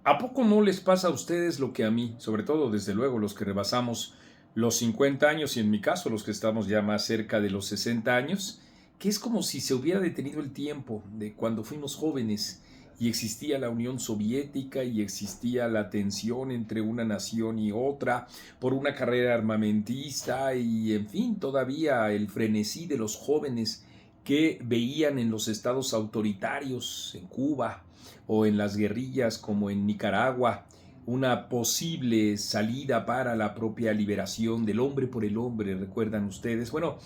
¿A poco no les pasa a ustedes lo que a mí? Sobre todo, desde luego, los que rebasamos los 50 años y en mi caso los que estamos ya más cerca de los 60 años, que es como si se hubiera detenido el tiempo de cuando fuimos jóvenes y existía la Unión Soviética y existía la tensión entre una nación y otra por una carrera armamentista y en fin, todavía el frenesí de los jóvenes que veían en los estados autoritarios, en Cuba o en las guerrillas como en Nicaragua, una posible salida para la propia liberación del hombre por el hombre, ¿recuerdan ustedes? Bueno,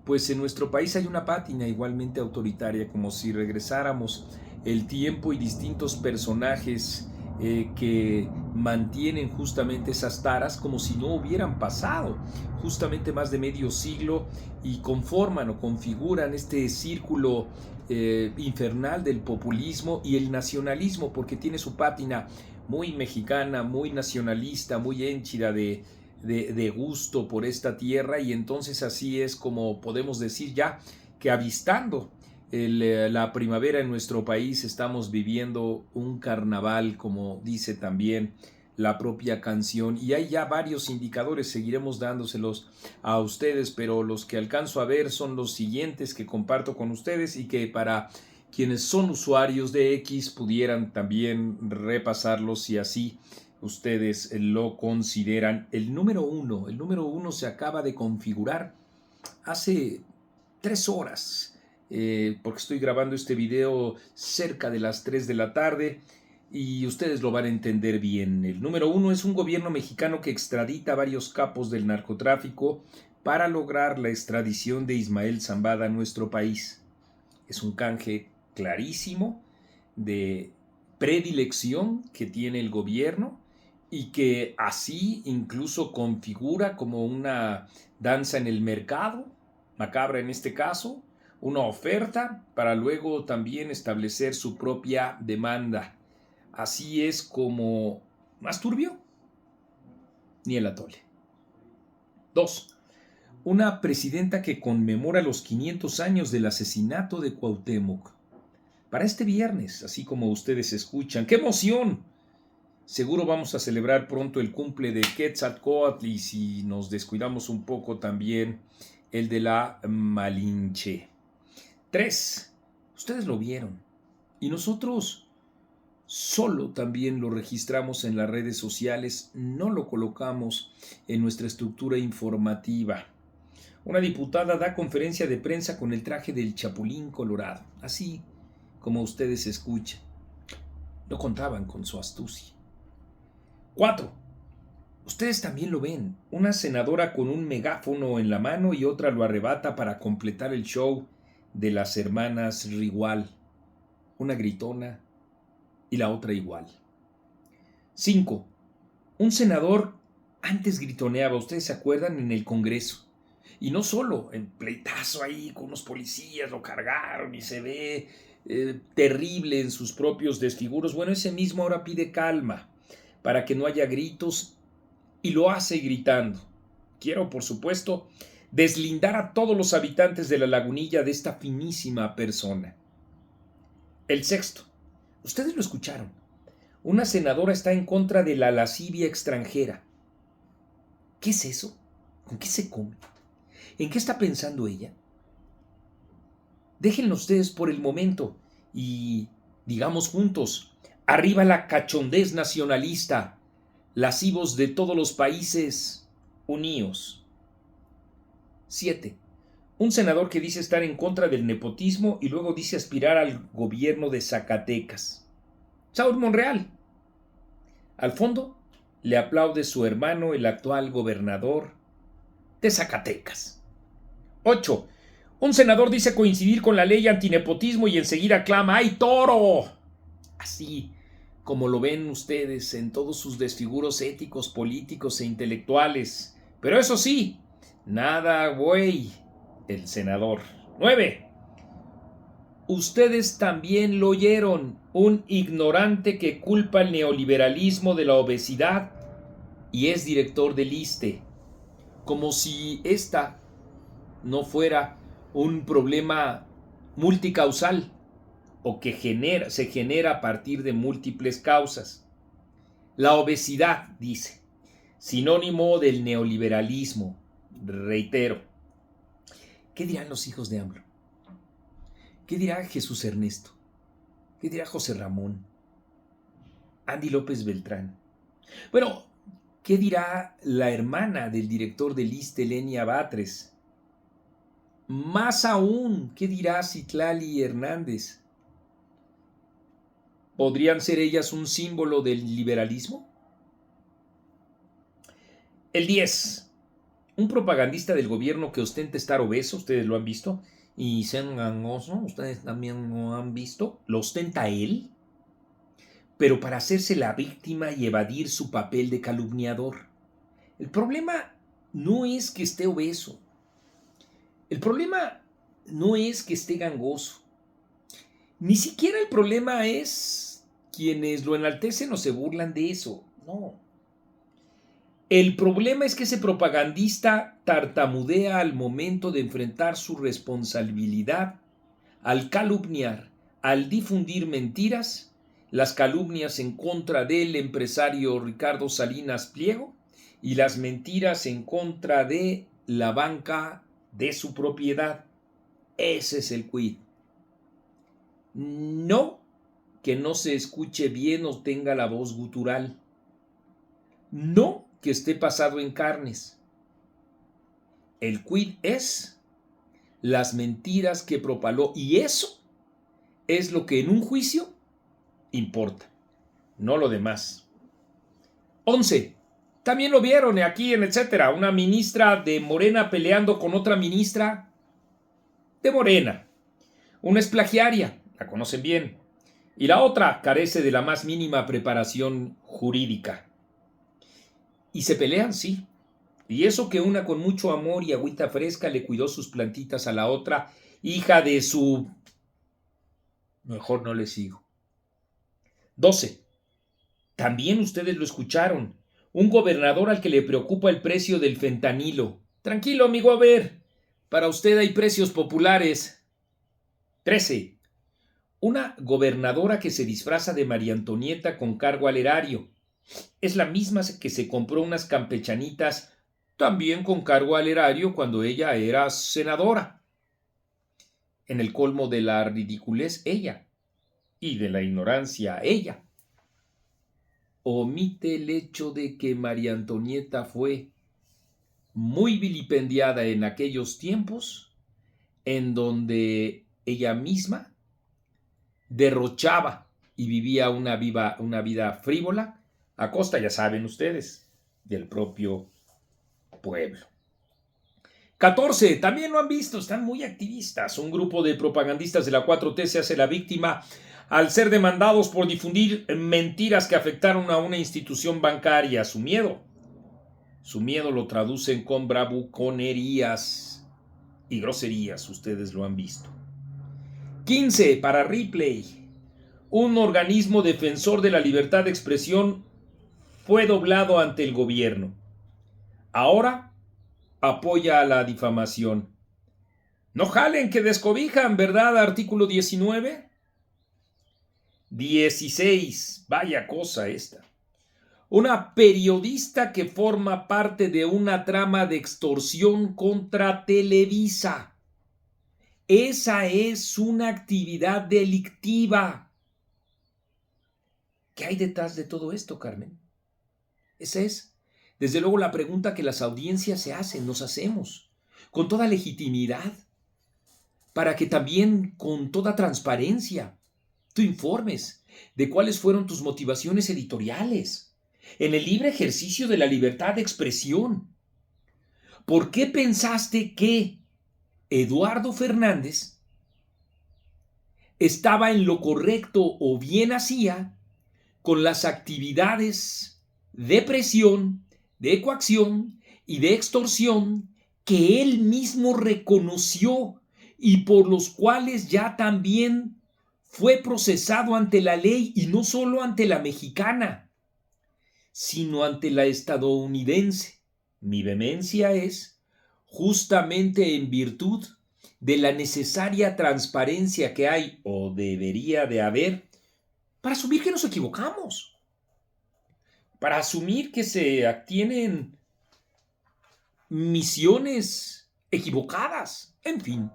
pues en nuestro país hay una pátina igualmente autoritaria, como si regresáramos el tiempo y distintos personajes que mantienen justamente esas taras como si no hubieran pasado justamente más de medio siglo y conforman o configuran este círculo infernal del populismo y el nacionalismo, porque tiene su pátina muy mexicana, muy nacionalista, muy hénchida de gusto por esta tierra, y entonces así es como podemos decir ya que avistando la primavera en nuestro país estamos viviendo un carnaval, como dice también la propia canción, y hay ya varios indicadores, seguiremos dándoselos a ustedes, pero los que alcanzo a ver son los siguientes que comparto con ustedes y que para quienes son usuarios de X pudieran también repasarlos si así ustedes lo consideran. El número uno se acaba de configurar hace 3 horas, porque estoy grabando este video cerca de las 3 de la tarde y ustedes lo van a entender bien. El número uno es un gobierno mexicano que extradita a varios capos del narcotráfico para lograr la extradición de Ismael Zambada a nuestro país. Es un canje clarísimo de predilección que tiene el gobierno y que así incluso configura como una danza en el mercado, macabra en este caso, una oferta para luego también establecer su propia demanda. Así es como más turbio, ni el atole. 2. Una presidenta que conmemora los 500 años del asesinato de Cuauhtémoc. Para este viernes, así como ustedes escuchan. ¡Qué emoción! Seguro vamos a celebrar pronto el cumple de Quetzalcóatl y si nos descuidamos un poco también el de la Malinche. 3. Ustedes lo vieron y nosotros solo también lo registramos en las redes sociales, no lo colocamos en nuestra estructura informativa. Una diputada da conferencia de prensa con el traje del Chapulín Colorado, así como ustedes escuchan. No contaban con su astucia. 4. Ustedes también lo ven, una senadora con un megáfono en la mano y otra lo arrebata para completar el show de las hermanas Rigual. Una gritona y la otra igual. 5. Un senador antes gritoneaba, ustedes se acuerdan, en el Congreso. Y no solo, en pleitazo ahí con unos policías, lo cargaron y se ve terrible en sus propios desfiguros. Bueno, ese mismo ahora pide calma para que no haya gritos y lo hace gritando. Quiero, por supuesto, deslindar a todos los habitantes de la Lagunilla de esta finísima persona. El 6. Ustedes lo escucharon. Una senadora está en contra de la lascivia extranjera. ¿Qué es eso? ¿Con qué se come? ¿En qué está pensando ella? Déjenlo ustedes por el momento y digamos juntos, arriba la cachondez nacionalista, lascivos de todos los países, unidos. 7. Un senador que dice estar en contra del nepotismo y luego dice aspirar al gobierno de Zacatecas. Saúl Monreal. Al fondo le aplaude su hermano, el actual gobernador de Zacatecas. 8. Un senador dice coincidir con la ley antinepotismo y enseguida clama ¡ay, toro! Así como lo ven ustedes en todos sus desfiguros éticos, políticos e intelectuales. Pero eso sí, nada güey, el senador. 9. Ustedes también lo oyeron, un ignorante que culpa el neoliberalismo de la obesidad y es director del ISSSTE, como si esta no fuera un problema multicausal o que se genera a partir de múltiples causas. La obesidad, dice, sinónimo del neoliberalismo. Reitero, ¿qué dirán los hijos de AMLO? ¿Qué dirá Jesús Ernesto? ¿Qué dirá José Ramón? Andy López Beltrán. Bueno, ¿qué dirá la hermana del director del ISSSTE, Lenia Batres? Más aún, ¿qué dirá Citlali Hernández? ¿Podrían ser ellas un símbolo del liberalismo? El 10. Un propagandista del gobierno que ostenta estar obeso, ustedes lo han visto, y ser gangoso, ustedes también lo han visto, lo ostenta él, pero para hacerse la víctima y evadir su papel de calumniador. El problema no es que esté obeso, el problema no es que esté gangoso, ni siquiera el problema es quienes lo enaltecen o se burlan de eso, no. El problema es que ese propagandista tartamudea al momento de enfrentar su responsabilidad al calumniar, al difundir mentiras, las calumnias en contra del empresario Ricardo Salinas Pliego y las mentiras en contra de la banca de su propiedad. Ese es el quid. No que no se escuche bien o tenga la voz gutural. No que esté pasado en carnes. El quid es las mentiras que propaló, y eso es lo que en un juicio importa, no lo demás. 11. También lo vieron aquí en etcétera, una ministra de Morena peleando con otra ministra de Morena. Una es plagiaria, la conocen bien, y la otra carece de la más mínima preparación jurídica. Y se pelean, sí. Y eso que una con mucho amor y agüita fresca le cuidó sus plantitas a la otra, hija de su... Mejor no le sigo. 12. También ustedes lo escucharon. Un gobernador al que le preocupa el precio del fentanilo. Tranquilo, amigo, a ver. Para usted hay precios populares. 13. Una gobernadora que se disfraza de María Antonieta con cargo al erario. Es la misma que se compró unas campechanitas también con cargo al erario cuando ella era senadora. En el colmo de la ridiculez, ella. Y de la ignorancia, ella. Omite el hecho de que María Antonieta fue muy vilipendiada en aquellos tiempos en donde ella misma derrochaba y vivía una vida frívola a costa, ya saben ustedes, del propio pueblo. 14. También lo han visto, están muy activistas. Un grupo de propagandistas de la 4T se hace la víctima al ser demandados por difundir mentiras que afectaron a una institución bancaria. Su miedo lo traducen con bravuconerías y groserías, ustedes lo han visto. 15. Para Ripley, un organismo defensor de la libertad de expresión fue doblado ante el gobierno. Ahora apoya a la difamación. No jalen que descobijan, ¿verdad? Artículo 19. 16. Vaya cosa esta. Una periodista que forma parte de una trama de extorsión contra Televisa. Esa es una actividad delictiva. ¿Qué hay detrás de todo esto, Carmen? Esa es, desde luego, la pregunta que las audiencias se hacen, nos hacemos, con toda legitimidad, para que también con toda transparencia tú informes de cuáles fueron tus motivaciones editoriales en el libre ejercicio de la libertad de expresión. ¿Por qué pensaste que Eduardo Fernández estaba en lo correcto o bien hacía con las actividades de presión, de coacción y de extorsión que él mismo reconoció y por los cuales ya también fue procesado ante la ley, y no solo ante la mexicana, sino ante la estadounidense? Mi vehemencia es justamente en virtud de la necesaria transparencia que hay o debería de haber para asumir que nos equivocamos. para asumir que se tienen misiones equivocadas. En fin,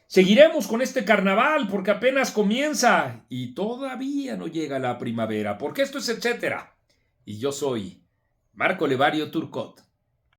seguiremos con este carnaval porque apenas comienza y todavía no llega la primavera, porque esto es etcétera. Y yo soy Marco Levario Turcot.